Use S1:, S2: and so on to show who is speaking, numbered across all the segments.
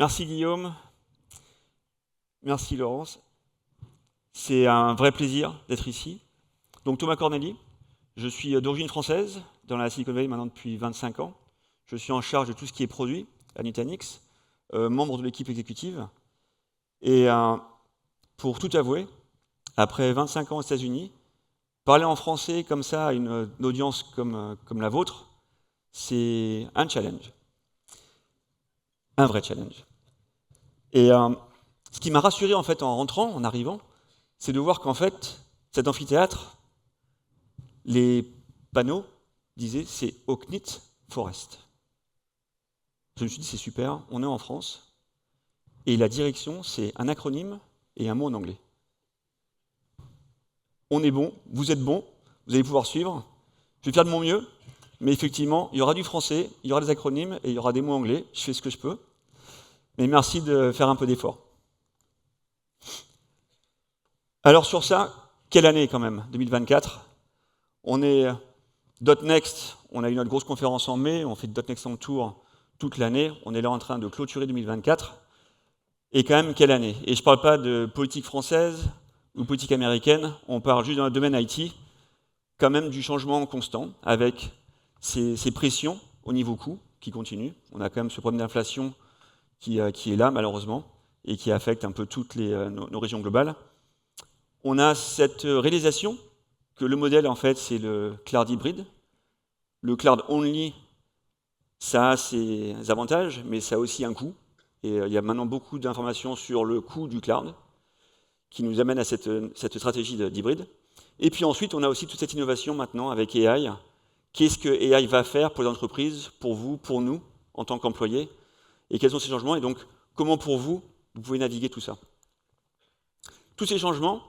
S1: Merci Guillaume, merci Laurence. C'est un vrai plaisir d'être ici. Donc Thomas Corneli, je suis d'origine française, dans la Silicon Valley maintenant depuis 25 ans. Je suis en charge de tout ce qui est produit à Nutanix, membre de l'équipe exécutive. Et pour tout avouer, après 25 ans aux États-Unis, parler en français comme ça à une audience comme la vôtre, c'est un challenge. Un vrai challenge. Et ce qui m'a rassuré en fait en rentrant, en arrivant, c'est de voir qu'en fait, cet amphithéâtre, les panneaux disaient c'est Oaknit Forest. Je me suis dit c'est super, on est en France, et la direction c'est un acronyme et un mot en anglais. On est bon, vous êtes bon, vous allez pouvoir suivre, je vais faire de mon mieux, mais effectivement, il y aura du français, il y aura des acronymes et il y aura des mots anglais, je fais ce que je peux, mais merci de faire un peu d'effort. Alors sur ça, quelle année quand même, 2024? On est .next, on a eu notre grosse conférence en mai, on fait .next en tour toute l'année, on est là en train de clôturer 2024. Et quand même, quelle année? Et je ne parle pas de politique française ou politique américaine, on parle juste dans le domaine IT, quand même du changement constant, avec ces pressions au niveau coût qui continuent. On a quand même ce problème d'inflation qui est là, malheureusement, et qui affecte un peu toutes nos régions globales. On a cette réalisation que le modèle, en fait, c'est le cloud hybride. Le cloud only, ça a ses avantages, mais ça a aussi un coût. Et il y a maintenant beaucoup d'informations sur le coût du cloud qui nous amène à cette stratégie d'hybride. Et puis ensuite, on a aussi toute cette innovation maintenant avec AI. Qu'est-ce que AI va faire pour les entreprises, pour vous, pour nous, en tant qu'employés? Et quels sont ces changements? Et donc, comment pour vous, vous pouvez naviguer tout ça? Tous ces changements,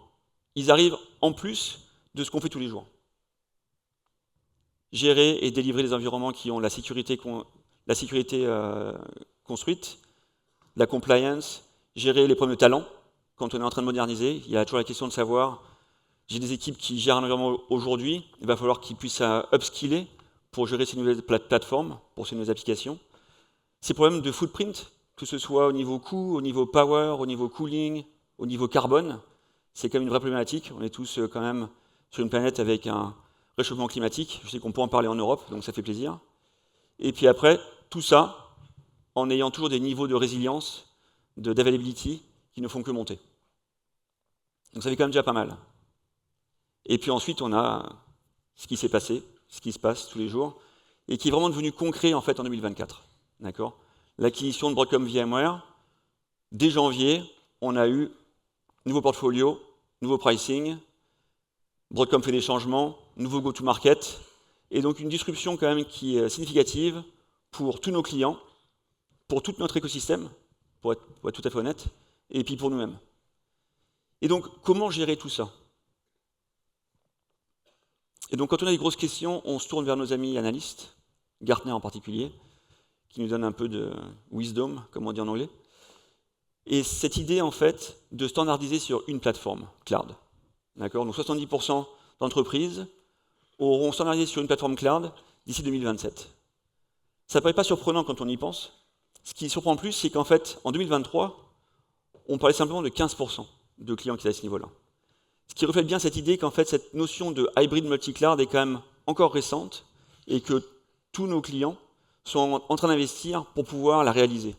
S1: ils arrivent en plus de ce qu'on fait tous les jours. Gérer et délivrer les environnements qui ont la sécurité construite, la compliance, gérer les problèmes de talent. Quand on est en train de moderniser, il y a toujours la question de savoir, j'ai des équipes qui gèrent un environnement aujourd'hui, il va falloir qu'ils puissent upskiller pour gérer ces nouvelles plateformes, pour ces nouvelles applications. Ces problèmes de footprint, que ce soit au niveau coût, au niveau power, au niveau cooling, au niveau carbone, c'est quand même une vraie problématique. On est tous quand même sur une planète avec un réchauffement climatique. Je sais qu'on peut en parler en Europe, donc ça fait plaisir. Et puis après, tout ça, en ayant toujours des niveaux de résilience, d'availability, qui ne font que monter. Donc ça fait quand même déjà pas mal. Et puis ensuite, on a ce qui s'est passé, ce qui se passe tous les jours, et qui est vraiment devenu concret en fait en 2024. D'accord? L'acquisition de Broadcom VMware, dès janvier, on a eu nouveau portfolio, nouveau pricing, Broadcom fait des changements, nouveau go-to-market, et donc une disruption quand même qui est significative pour tous nos clients, pour tout notre écosystème, pour être tout à fait honnête, et puis pour nous-mêmes. Et donc, comment gérer tout ça? Et donc, quand on a des grosses questions, on se tourne vers nos amis analystes, Gartner en particulier, qui nous donne un peu de wisdom, comme on dit en anglais. Et cette idée, en fait, de standardiser sur une plateforme, cloud. D'accord? Donc 70% d'entreprises auront standardisé sur une plateforme cloud d'ici 2027. Ça ne paraît pas surprenant quand on y pense. Ce qui surprend plus, c'est qu'en fait, en 2023, on parlait simplement de 15% de clients qui étaient à ce niveau-là. Ce qui reflète bien cette idée qu'en fait, cette notion de hybrid multi-cloud est quand même encore récente et que tous nos clients sont en train d'investir pour pouvoir la réaliser.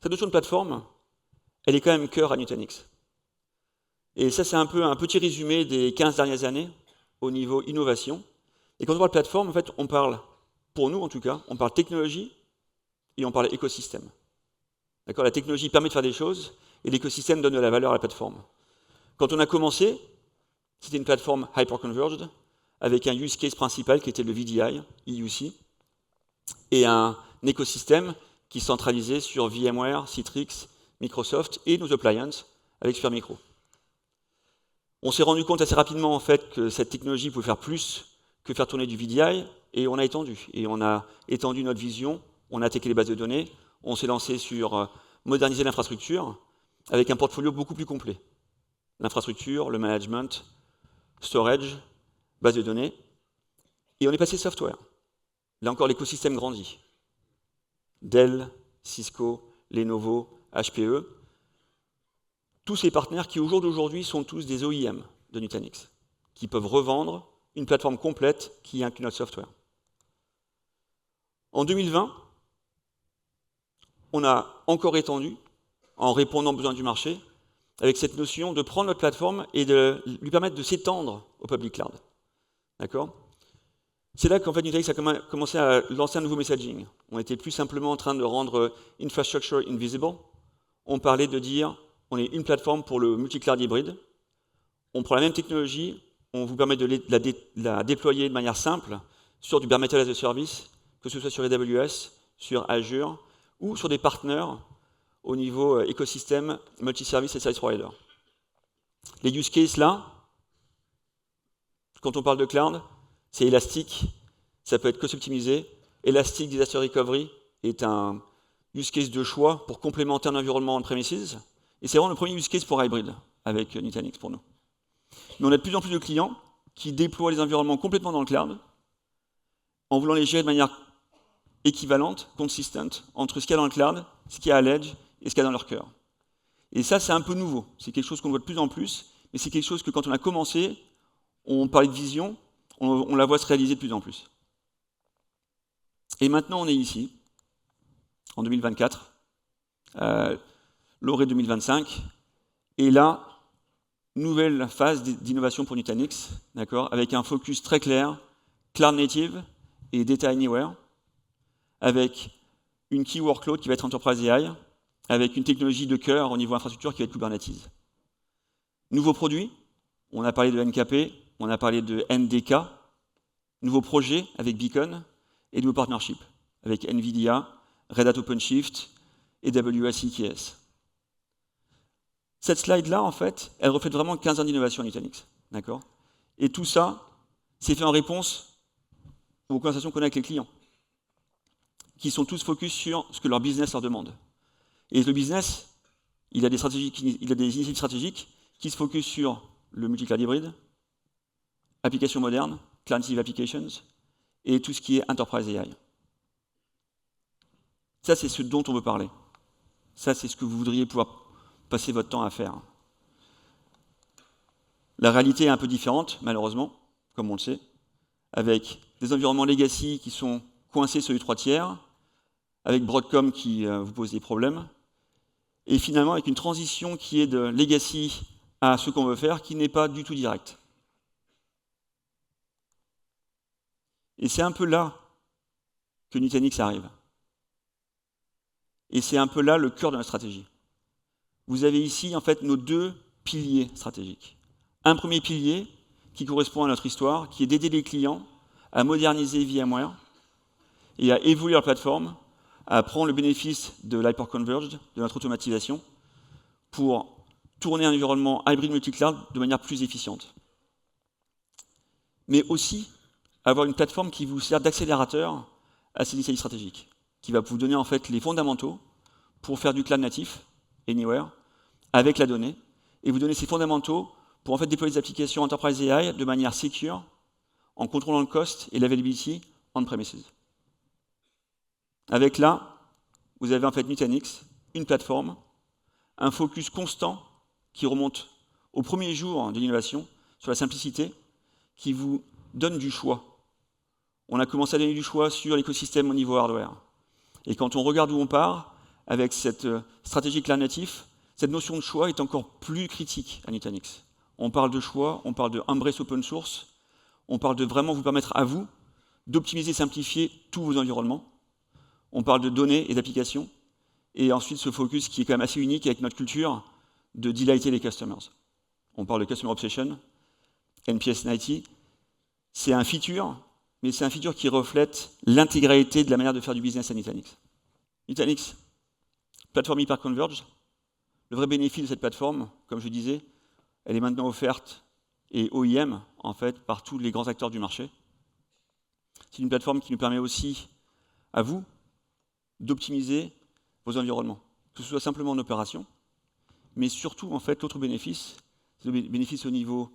S1: Cette notion de plateforme, elle est quand même cœur à Nutanix. Et ça, c'est un peu un petit résumé des 15 dernières années au niveau innovation. Et quand on parle plateforme, en fait, on parle, pour nous en tout cas, on parle technologie et on parle écosystème. D'accord? La technologie permet de faire des choses et l'écosystème donne de la valeur à la plateforme. Quand on a commencé, c'était une plateforme hyper-converged avec un use case principal qui était le VDI, EUC, et un écosystème qui centralisait sur VMware, Citrix, Microsoft et nos appliances avec Supermicro. On s'est rendu compte assez rapidement en fait que cette technologie pouvait faire plus que faire tourner du VDI et on a étendu. Et on a étendu notre vision, on a attaqué les bases de données, on s'est lancé sur moderniser l'infrastructure avec un portfolio beaucoup plus complet. L'infrastructure, le management, storage, base de données. Et on est passé software. Là encore, l'écosystème grandit. Dell, Cisco, Lenovo, HPE, tous ces partenaires qui, au jour d'aujourd'hui, sont tous des OEM de Nutanix, qui peuvent revendre une plateforme complète qui inclut notre software. En 2020, on a encore étendu, en répondant aux besoins du marché, avec cette notion de prendre notre plateforme et de lui permettre de s'étendre au public cloud. D'accord ? C'est là qu'en fait Nutanix a commencé à lancer un nouveau messaging. On était plus simplement en train de rendre infrastructure invisible. On parlait de dire, on est une plateforme pour le multi-cloud hybride. On prend la même technologie, on vous permet de la déployer de manière simple sur du bare metal as a service, que ce soit sur AWS, sur Azure, ou sur des partenaires au niveau écosystème, multi-service et service provider. Les use cases là, quand on parle de cloud, c'est Elastic, ça peut être cost optimisé. Elastic Disaster Recovery est un use case de choix pour complémenter un environnement on-premises. Et c'est vraiment le premier use case pour hybrid avec Nutanix pour nous. Mais on a de plus en plus de clients qui déploient les environnements complètement dans le cloud en voulant les gérer de manière équivalente, consistante, entre ce qu'il y a dans le cloud, ce qu'il y a à l'edge et ce qu'il y a dans leur cœur. Et ça, c'est un peu nouveau. C'est quelque chose qu'on voit de plus en plus, mais c'est quelque chose que quand on a commencé, on parlait de vision, on la voit se réaliser de plus en plus. Et maintenant, on est ici, en 2024, l'orée 2025, et là, nouvelle phase d'innovation pour Nutanix, d'accord, avec un focus très clair, Cloud Native et Data Anywhere, avec une key workload qui va être Enterprise AI, avec une technologie de cœur au niveau infrastructure qui va être Kubernetes. Nouveaux produits, on a parlé de NKP, on a parlé de NDK, nouveaux projets avec Beacon, et nouveaux partnerships avec NVIDIA, Red Hat OpenShift, et AWS EKS. Cette slide-là, en fait, elle reflète vraiment 15 ans d'innovation à Nutanix. D'accord ? Et tout ça, c'est fait en réponse aux conversations qu'on a avec les clients, qui sont tous focus sur ce que leur business leur demande. Et le business, il a des initiatives stratégiques qui se focus sur le multi-cloud hybride, applications modernes, Cloud Native Applications, et tout ce qui est Enterprise AI. Ça, c'est ce dont on veut parler. Ça, c'est ce que vous voudriez pouvoir passer votre temps à faire. La réalité est un peu différente, malheureusement, comme on le sait, avec des environnements legacy qui sont coincés sur les 3 tiers, avec Broadcom qui vous pose des problèmes, et finalement avec une transition qui est de legacy à ce qu'on veut faire, qui n'est pas du tout directe. Et c'est un peu là que Nutanix arrive. Et c'est un peu là le cœur de notre stratégie. Vous avez ici, en fait, nos 2 piliers stratégiques. Un premier pilier qui correspond à notre histoire, qui est d'aider les clients à moderniser VMware et à évoluer leur plateforme, à prendre le bénéfice de l'hyperconverged, de notre automatisation, pour tourner un environnement hybride multi-cloud de manière plus efficiente. Mais aussi avoir une plateforme qui vous sert d'accélérateur à ces initiatives stratégiques, qui va vous donner en fait les fondamentaux pour faire du cloud natif, anywhere, avec la donnée, et vous donner ces fondamentaux pour en fait déployer des applications Enterprise AI de manière secure, en contrôlant le cost et l'availability on-premises. Avec là, vous avez en fait Nutanix, une plateforme, un focus constant qui remonte au premier jour de l'innovation, sur la simplicité, qui vous donne du choix. On a commencé à donner du choix sur l'écosystème au niveau hardware. Et quand on regarde où on part, avec cette stratégie cloud natif, cette notion de choix est encore plus critique à Nutanix. On parle de choix, on parle de embrace open source, on parle de vraiment vous permettre à vous d'optimiser, simplifier tous vos environnements. On parle de données et d'applications, et ensuite ce focus qui est quand même assez unique avec notre culture de delighter les customers. On parle de Customer Obsession, NPS 90, c'est un feature, mais c'est un feature qui reflète l'intégralité de la manière de faire du business à Nutanix. Nutanix, plateforme hyper-converged, le vrai bénéfice de cette plateforme, comme je disais, elle est maintenant offerte et OEM, en fait, par tous les grands acteurs du marché. C'est une plateforme qui nous permet aussi, à vous, d'optimiser vos environnements, que ce soit simplement en opération, mais surtout, en fait, l'autre bénéfice, c'est le bénéfice au niveau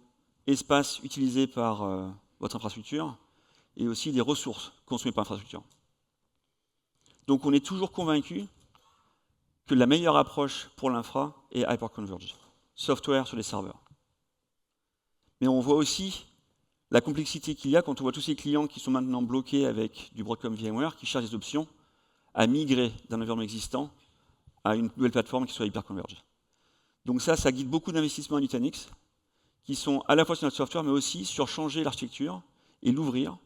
S1: espace utilisé par votre infrastructure et aussi des ressources consommées par l'infrastructure. Donc on est toujours convaincu que la meilleure approche pour l'infra est hyperconverged, software sur les serveurs. Mais on voit aussi la complexité qu'il y a quand on voit tous ces clients qui sont maintenant bloqués avec du Broadcom VMware, qui cherchent des options à migrer d'un environnement existant à une nouvelle plateforme qui soit hyperconverged. Donc ça guide beaucoup d'investissements en Nutanix, qui sont à la fois sur notre software, mais aussi sur changer l'architecture et l'ouvrir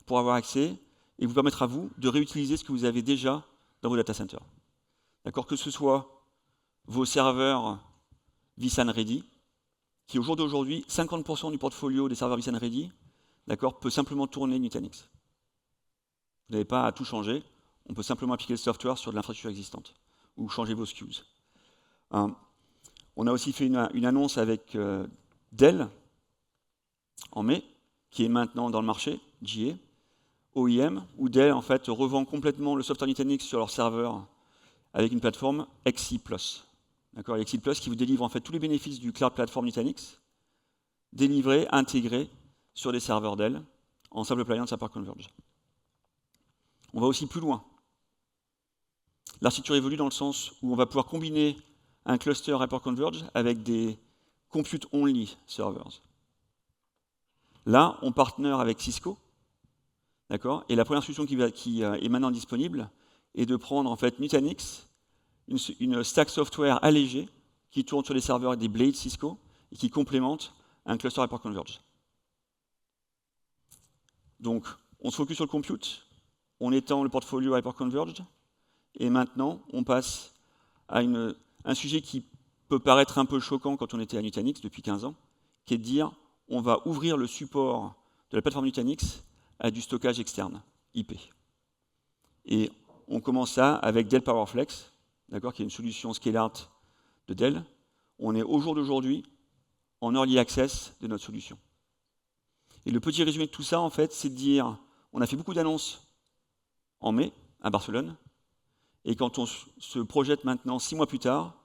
S1: pour avoir accès et vous permettre à vous de réutiliser ce que vous avez déjà dans vos data centers. D'accord, que ce soit vos serveurs vSAN Ready, qui au jour d'aujourd'hui, 50% du portfolio des serveurs vSAN Ready, d'accord, peut simplement tourner Nutanix. Vous n'avez pas à tout changer, on peut simplement appliquer le software sur de l'infrastructure existante, ou changer vos SKUs. On a aussi fait une annonce avec Dell, en mai, qui est maintenant dans le marché, GA, OEM, où Dell en fait revend complètement le software Nutanix sur leur serveur avec une plateforme XC+. D'accord, XC+, qui vous délivre en fait tous les bénéfices du cloud platform Nutanix, délivrés, intégrés sur des serveurs Dell, en simple appliance hyperconverged. On va aussi plus loin. L'architecture évolue dans le sens où on va pouvoir combiner un cluster hyperconverged avec des compute-only servers. Là, on partner avec Cisco, d'accord, et la première solution qui est maintenant disponible est de prendre en fait Nutanix, une stack software allégée qui tourne sur les serveurs des Blade Cisco et qui complémente un cluster hyperconverged. Donc, on se focus sur le compute, on étend le portfolio hyperconverged, et maintenant, on passe à un sujet qui peut paraître un peu choquant quand on était à Nutanix depuis 15 ans, qui est de dire on va ouvrir le support de la plateforme Nutanix à du stockage externe, IP. Et on commence ça avec Dell PowerFlex, d'accord, qui est une solution scale-out de Dell. On est au jour d'aujourd'hui en early access de notre solution. Et le petit résumé de tout ça, en fait, c'est de dire on a fait beaucoup d'annonces en mai à Barcelone, et quand on se projette maintenant 6 mois plus tard,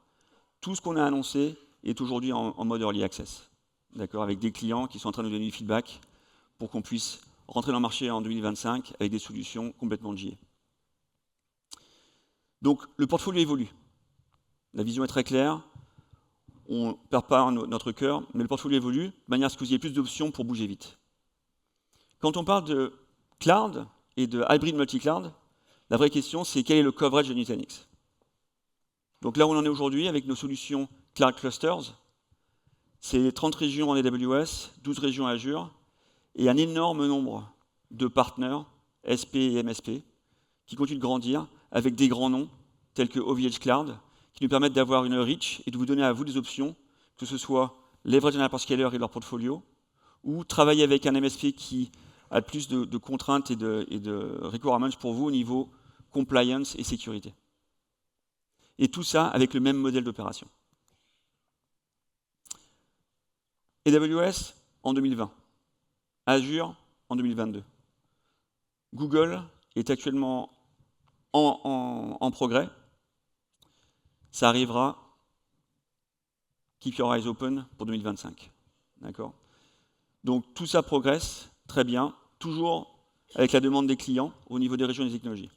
S1: tout ce qu'on a annoncé est aujourd'hui en mode early access, d'accord, avec des clients qui sont en train de nous donner du feedback pour qu'on puisse rentrer dans le marché en 2025 avec des solutions complètement GA. Donc le portfolio évolue. La vision est très claire. On ne perd pas notre cœur, mais le portfolio évolue de manière à ce que vous ayez plus d'options pour bouger vite. Quand on parle de cloud et de hybrid multi-cloud, la vraie question, c'est quel est le coverage de Nutanix. Donc là où on en est aujourd'hui avec nos solutions Cloud Clusters, c'est 30 régions en AWS, 12 régions Azure, et un énorme nombre de partenaires, SP et MSP, qui continuent de grandir avec des grands noms, tels que OVH Cloud, qui nous permettent d'avoir une reach et de vous donner à vous des options, que ce soit leverage un hyperscaler et leur portfolio, ou travailler avec un MSP qui a plus de contraintes et de requirements pour vous au niveau compliance et sécurité. Et tout ça avec le même modèle d'opération. AWS en 2020, Azure en 2022. Google est actuellement en progrès. Ça arrivera, keep your eyes open, pour 2025. D'accord ? Donc tout ça progresse très bien, toujours avec la demande des clients au niveau des régions et des technologies.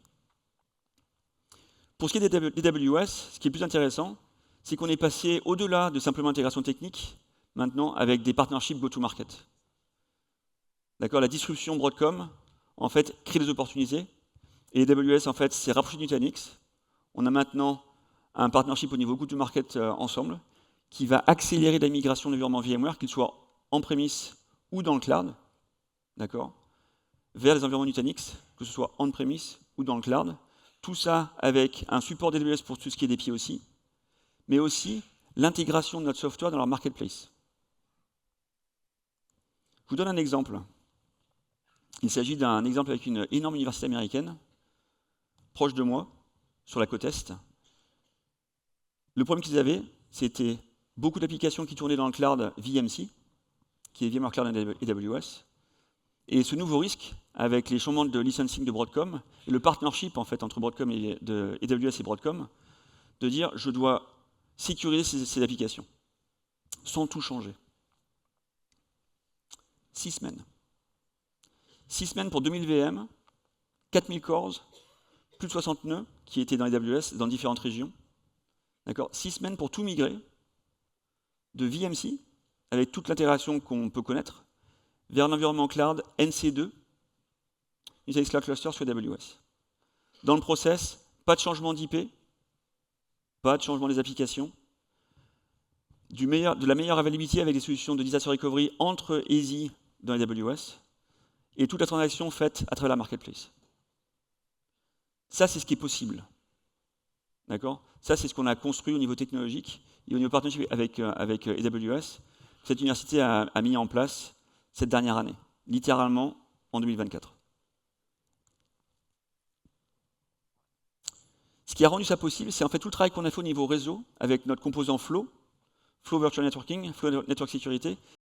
S1: Pour ce qui est d'AWS, ce qui est plus intéressant, c'est qu'on est passé au-delà de simplement intégration technique, maintenant avec des partnerships go-to-market. D'accord, la disruption Broadcom, en fait, crée des opportunités, et AWS, en fait, s'est rapproché de Nutanix. On a maintenant un partnership au niveau go-to-market ensemble, qui va accélérer la migration de l'environnement VMware, qu'il soit on-premise ou dans le cloud, d'accord, vers les environnements Nutanix, que ce soit on-premise ou dans le cloud. Tout ça avec un support d'AWS pour tout ce qui est des pieds aussi, mais aussi l'intégration de notre software dans leur marketplace. Je vous donne un exemple. Il s'agit d'un exemple avec une énorme université américaine, proche de moi, sur la côte Est. Le problème qu'ils avaient, c'était beaucoup d'applications qui tournaient dans le cloud VMC, qui est VMware Cloud AWS, et ce nouveau risque, avec les changements de licensing de Broadcom, et le partnership en fait, entre Broadcom et AWS et Broadcom, de dire je dois sécuriser ces applications, sans tout changer. 6 semaines. 6 semaines pour 2000 VM, 4000 cores, plus de 60 nœuds qui étaient dans AWS, dans différentes régions. D'accord, 6 semaines pour tout migrer de VMC, avec toute l'intégration qu'on peut connaître, vers un environnement cloud NC2, Unified Cloud Cluster sur AWS. Dans le process, pas de changement d'IP, pas de changement des applications, de la meilleure availability avec des solutions de disaster recovery entre Easy dans AWS, et toute la transaction faite à travers la marketplace. Ça, c'est ce qui est possible. D'accord ? Ça, c'est ce qu'on a construit au niveau technologique et au niveau partnership avec AWS. Cette université a mis en place cette dernière année, littéralement en 2024. Ce qui a rendu ça possible, c'est en fait tout le travail qu'on a fait au niveau réseau avec notre composant Flow Virtual Networking, Flow Network Security,